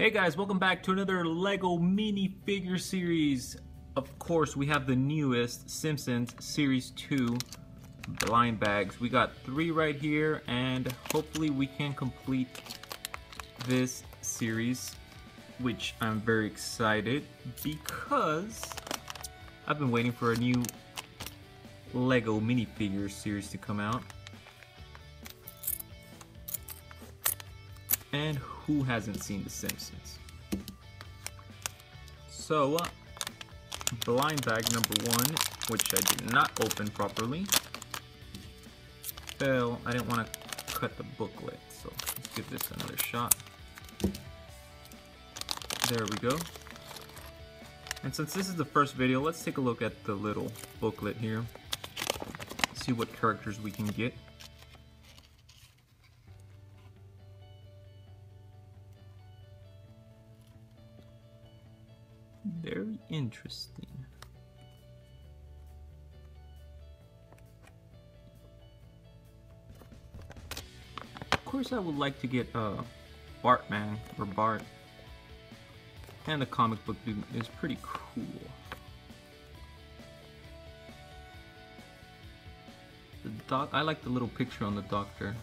Hey guys, welcome back to another Lego Minifigure series. Of course, we have the newest Simpsons Series 2 blind bags. We got 3 right here, and hopefully we can complete this series, which I'm very excited because I've been waiting for a new Lego Minifigure series to come out. And who hasn't seen The Simpsons? So, blind bag number 1, which I did not open properly. Fell. I didn't want to cut the booklet, so let's give this another shot. There we go. And since this is the first video, let's take a look at the little booklet here. See what characters we can get. Very interesting. Of course, I would like to get Bartman or Bart, and the comic book dude is pretty cool. The doc, I like the little picture on the doctor.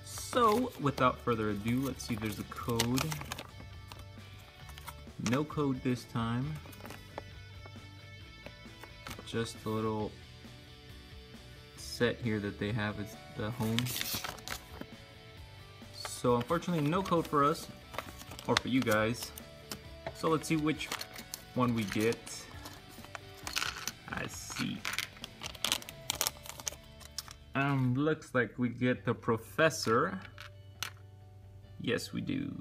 So, without further ado, let's see if there's a code. No code this time. Just a little set here that they have as the home. So, unfortunately, no code for us, or for you guys. So, let's see which one we get. I see. Looks like we get the professor. Yes, we do.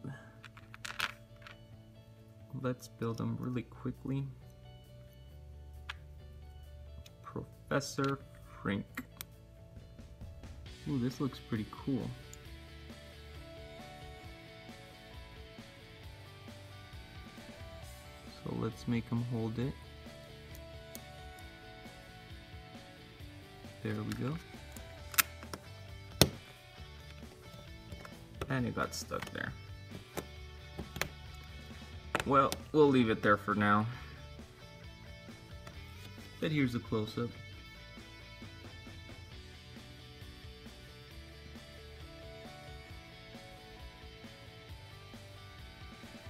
Let's build them really quickly. Professor Frink. Ooh, this looks pretty cool. So let's make him hold it. There we go. And it got stuck there. Well, we'll leave it there for now. But here's a close-up.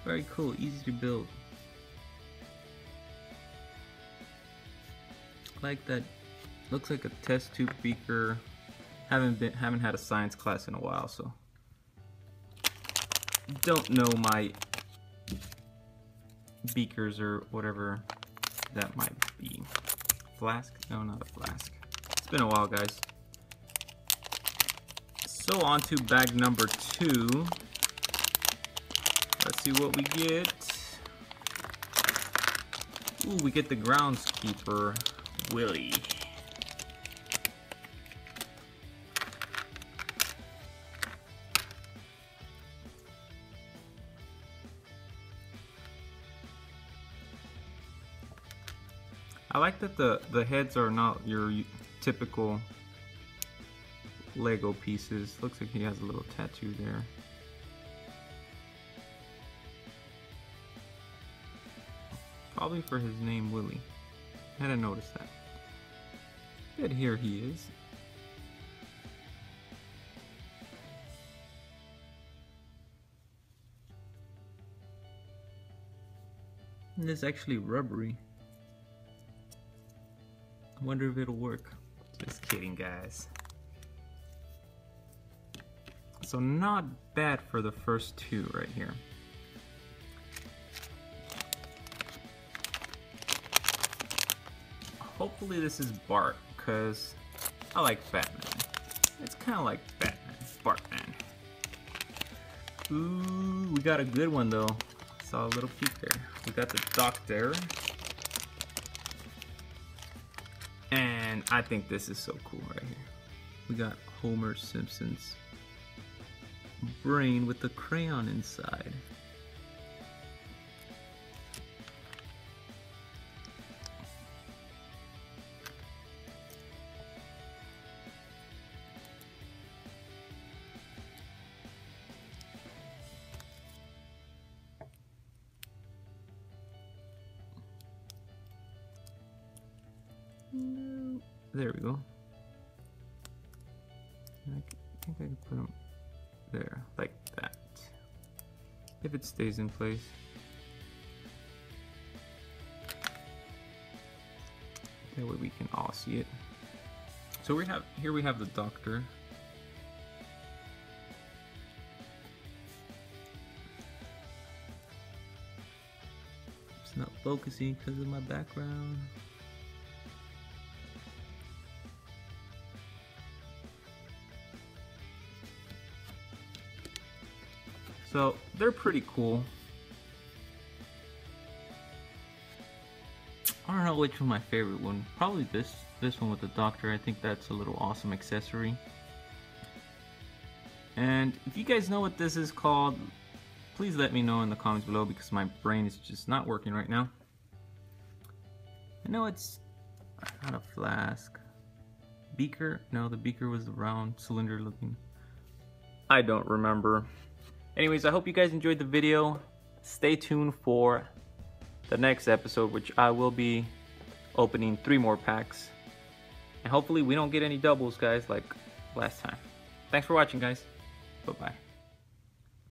Very cool, easy to build. Like that. Looks like a test tube beaker. Haven't had a science class in a while, so don't know my beakers or whatever that might be. Flask? No, not a flask. It's been a while, guys. So on to bag number 2. Let's see what we get. Ooh, we get the groundskeeper, Willie. I like that the heads are not your typical Lego pieces. Looks like he has a little tattoo there. Probably for his name, Willie. I hadn't noticed that. But here he is. And it's actually rubbery. I wonder if it'll work. Just kidding, guys. So not bad for the first 2 right here. Hopefully this is Bart, because I like Batman. It's kind of like Batman, Bartman. Ooh, we got a good one though. Saw a little peek there. We got the doctor. And I think this is so cool right here. We got Homer Simpson's brain with the crayon inside. No. There we go. I think I can put them there, like that. If it stays in place. That way we can all see it. So here we have the doctor. It's not focusing because of my background. So they're pretty cool. I don't know which one my favorite one. Probably this one with the doctor. I think that's a little awesome accessory. And if you guys know what this is called, please let me know in the comments below because my brain is just not working right now. I know it's not a flask. Beaker? No, the beaker was the round cylinder looking. I don't remember. Anyways, I hope you guys enjoyed the video. Stay tuned for the next episode, which I will be opening 3 more packs. And hopefully we don't get any doubles, guys, like last time. Thanks for watching, guys. Bye-bye.